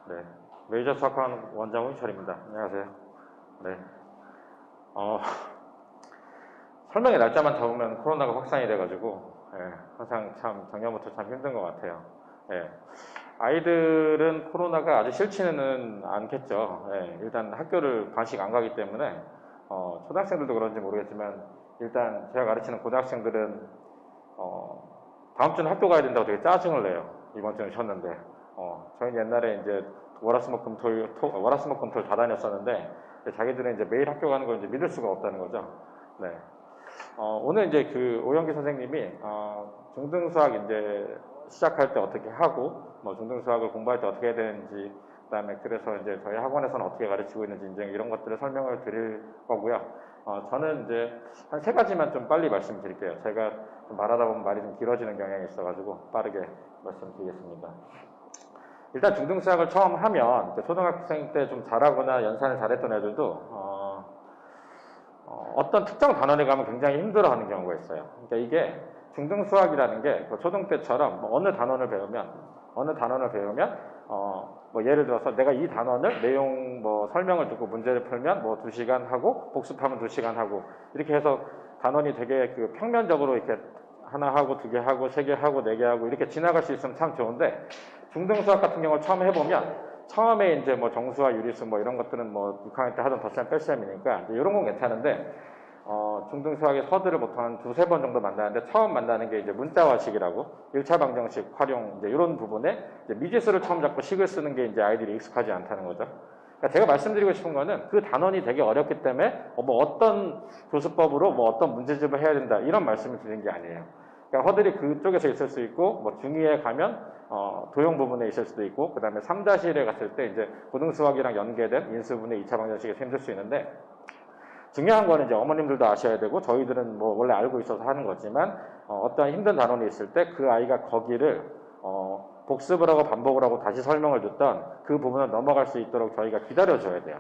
네, 메이저 수학관 원장 홍철입니다. 안녕하세요. 네, 어, 설명의 날짜만 잡으면 코로나가 확산이 돼가지고 항상 참 작년부터 참 힘든 것 같아요. 예, 아이들은 코로나가 아주 싫지는 않겠죠. 일단 학교를 반씩 안 가기 때문에 초등학생들도 그런지 모르겠지만 일단 제가 가르치는 고등학생들은 다음 주는 학교 가야 된다고 되게 짜증을 내요. 이번 주는 쉬었는데 저희는 옛날에 이제 월화수목금토일 다 다녔었는데 자기들은 이제 매일 학교 가는 걸 이제 믿을 수가 없다는 거죠. 네. 오늘 이제 그 오영기 선생님이 중등수학 이제 시작할 때 어떻게 하고 뭐 중등수학을 공부할 때 어떻게 해야 되는지 그다음에 그래서 이제 저희 학원에서는 어떻게 가르치고 있는지 이제 이런 것들을 설명을 드릴 거고요. 저는 이제 한 세 가지만 좀 빨리 말씀드릴게요. 제가 좀 말하다 보면 말이 좀 길어지는 경향이 있어가지고 빠르게 말씀드리겠습니다. 일단 중등수학을 처음 하면 초등학생 때 좀 잘하거나 연산을 잘했던 애들도 어떤 특정 단원에 가면 굉장히 힘들어하는 경우가 있어요. 그러니까 이게 중등수학이라는 게 초등 때처럼 뭐 어느 단원을 배우면 뭐 예를 들어서 내가 이 단원을 내용 뭐 설명을 듣고 문제를 풀면 뭐 2시간 하고 복습하면 2시간 하고 이렇게 해서 단원이 되게 그 평면적으로 이렇게 하나 하고 2개 하고 3개 하고 4개 하고 이렇게 지나갈 수 있으면 참 좋은데 중등수학 같은 경우를 처음 해보면 처음에 이제 뭐 정수와 유리수 뭐 이런 것들은 뭐 6학년 때 하던 덧셈 뺄셈이니까 이런 건 괜찮은데 중등수학의 서들을 보통 한 2-3번 정도 만나는데 처음 만나는 게 이제 문자화식이라고 1차 방정식 활용 이제 이런 부분에 이제 미지수를 처음 잡고 식을 쓰는 게 이제 아이들이 익숙하지 않다는 거죠. 그러니까 제가 말씀드리고 싶은 거는 그 단원이 되게 어렵기 때문에 뭐 어떤 교수법으로 뭐 어떤 문제집을 해야 된다 이런 말씀을 드리는 게 아니에요. 그러니까 허들이 그쪽에서 있을 수 있고 뭐 중2에 가면 도형 부분에 있을 수도 있고 그 다음에 3-1에 갔을 때 이제 고등수학이랑 연계된 인수분해 2차 방정식에서 힘들 수 있는데 중요한 거는 이제 어머님들도 아셔야 되고 저희들은 뭐 원래 알고 있어서 하는 거지만 어떤 힘든 단원이 있을 때 그 아이가 거기를 복습을 하고 반복을 하고 다시 설명을 듣던 그 부분을 넘어갈 수 있도록 저희가 기다려줘야 돼요.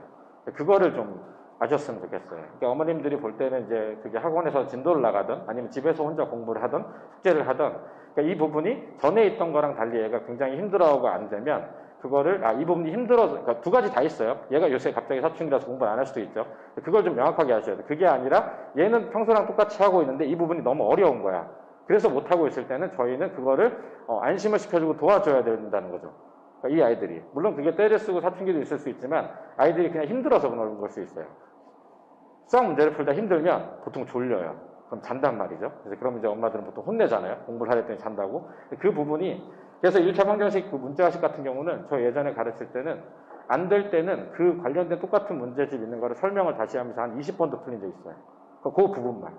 그거를 좀 아셨으면 좋겠어요. 그러니까 어머님들이 볼 때는 이제 그게 학원에서 진도를 나가든 아니면 집에서 혼자 공부를 하든 숙제를 하든 그러니까 이 부분이 전에 있던 거랑 달리 얘가 굉장히 힘들어하고 안 되면 그거를 이 부분이 힘들어서 그러니까 두 가지 다 있어요. 얘가 요새 갑자기 사춘기라서 공부를 안 할 수도 있죠. 그걸 좀 명확하게 하셔야 돼요. 그게 아니라 얘는 평소랑 똑같이 하고 있는데 이 부분이 너무 어려운 거야. 그래서 못하고 있을 때는 저희는 그거를 안심을 시켜주고 도와줘야 된다는 거죠. 그러니까 이 아이들이 물론 그게 때를 쓰고 사춘기도 있을 수 있지만 아이들이 그냥 힘들어서 그런 걸 수 있어요. 수학 문제를 풀다 힘들면 보통 졸려요. 그럼 잔단 말이죠. 그래서 그럼 이제 엄마들은 보통 혼내잖아요. 공부를 하려 했더니 잔다고. 그 부분이 그래서 1차 방정식 그 문자식 같은 경우는 저 예전에 가르칠 때는 안 될 때는 그 관련된 똑같은 문제집 있는 거를 설명을 다시 하면서 한 20번도 풀린 적 있어요. 그 부분만.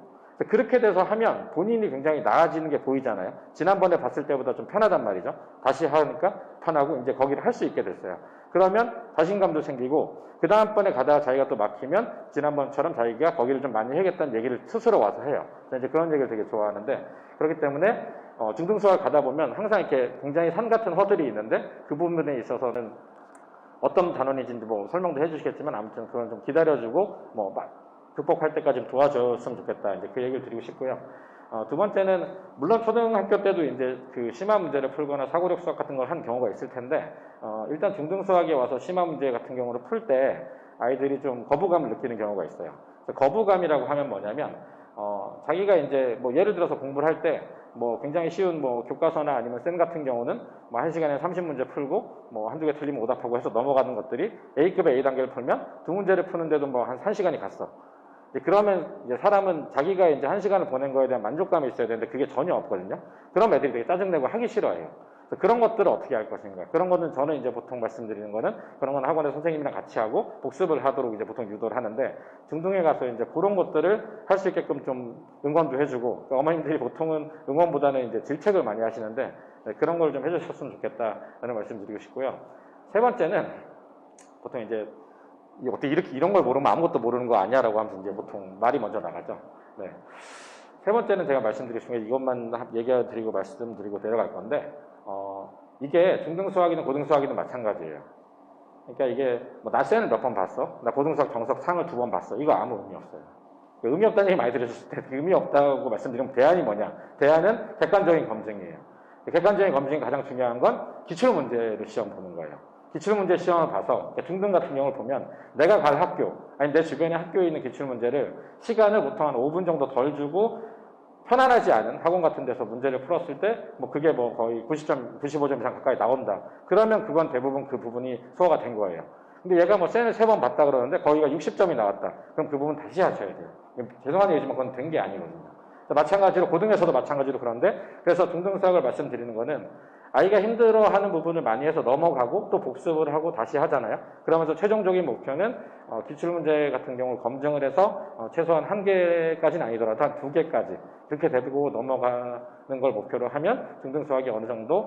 그렇게 돼서 하면 본인이 굉장히 나아지는 게 보이잖아요. 지난번에 봤을 때보다 좀 편하단 말이죠. 다시 하니까 편하고 이제 거기를 할 수 있게 됐어요. 그러면 자신감도 생기고 그 다음번에 가다가 자기가 또 막히면 지난번처럼 자기가 거기를 좀 많이 해야겠다는 얘기를 스스로 와서 해요. 이제 그런 얘기를 되게 좋아하는데 그렇기 때문에 중등수학을 가다 보면 항상 이렇게 굉장히 산 같은 허들이 있는데 그 부분에 있어서는 어떤 단원인지 뭐 설명도 해주시겠지만 아무튼 그건 좀 기다려주고 뭐 극복할 때까지 좀 도와줬으면 좋겠다. 이제 그 얘기를 드리고 싶고요. 두 번째는 물론 초등학교 때도 이제 그 심화 문제를 풀거나 사고력 수학 같은 걸 한 경우가 있을 텐데 일단 중등수학에 와서 심화 문제 같은 경우를 풀 때 아이들이 좀 거부감을 느끼는 경우가 있어요. 거부감이라고 하면 뭐냐면 자기가 이제 뭐 예를 들어서 공부를 할 때 뭐 굉장히 쉬운 뭐 교과서나 아니면 쌤 같은 경우는 뭐 1시간에 30문제 풀고 뭐 한두 개 틀리면 오답하고 해서 넘어가는 것들이 A급의 A단계를 풀면 2문제를 푸는데도 뭐 한 1시간이 갔어. 그러면 이제 사람은 자기가 이제 1시간을 보낸 거에 대한 만족감이 있어야 되는데 그게 전혀 없거든요. 그럼 애들이 되게 짜증내고 하기 싫어해요. 그런 것들을 어떻게 할 것인가. 그런 거는 저는 이제 보통 말씀드리는 거는 그런 건 학원에 선생님이랑 같이 하고 복습을 하도록 이제 보통 유도를 하는데 중등에 가서 이제 그런 것들을 할 수 있게끔 좀 응원도 해주고 어머님들이 보통은 응원보다는 이제 질책을 많이 하시는데 그런 걸 좀 해주셨으면 좋겠다라는 말씀 드리고 싶고요. 세 번째는 보통 이제 어떻게 이런 걸 모르면 아무것도 모르는 거 아니야라고 하면서 이제 보통 말이 먼저 나가죠. 네. 세 번째는 제가 말씀드릴 중에 이것만 얘기해드리고 말씀드리고 내려갈 건데 이게 중등수학이든 고등수학이든 마찬가지예요. 그러니까 이게 뭐 나 쌤을 몇 번 봤어? 나 고등수학 정석 상을 2번 봤어. 이거 아무 의미 없어요. 의미 없다는 얘기 많이 들으셨을 때 의미 없다고 말씀드리면 대안이 뭐냐? 대안은 객관적인 검증이에요. 객관적인 검증이 가장 중요한 건 기출문제를 시험 보는 거예요. 기출문제 시험을 봐서 중등 같은 경우를 보면 내가 갈 학교, 아니 내 주변에 학교에 있는 기출문제를 시간을 보통 한 5분 정도 덜 주고 편안하지 않은 학원 같은 데서 문제를 풀었을 때 뭐 그게 뭐 거의 90점, 95점 이상 가까이 나온다. 그러면 그건 대부분 그 부분이 소화가 된 거예요. 근데 얘가 뭐 쌤을 3번 봤다 그러는데 거기가 60점이 나왔다. 그럼 그 부분 다시 하셔야 돼요. 죄송한 얘기지만 그건 된 게 아니거든요. 마찬가지로 고등에서도 마찬가지로 그런데 그래서 중등 수학을 말씀드리는 거는 아이가 힘들어하는 부분을 많이 해서 넘어가고 또 복습을 하고 다시 하잖아요. 그러면서 최종적인 목표는 기출문제 같은 경우를 검증을 해서 최소한 1개까지는 아니더라도 한 2개까지 그렇게 되고 넘어가는 걸 목표로 하면 중등 수학이 어느 정도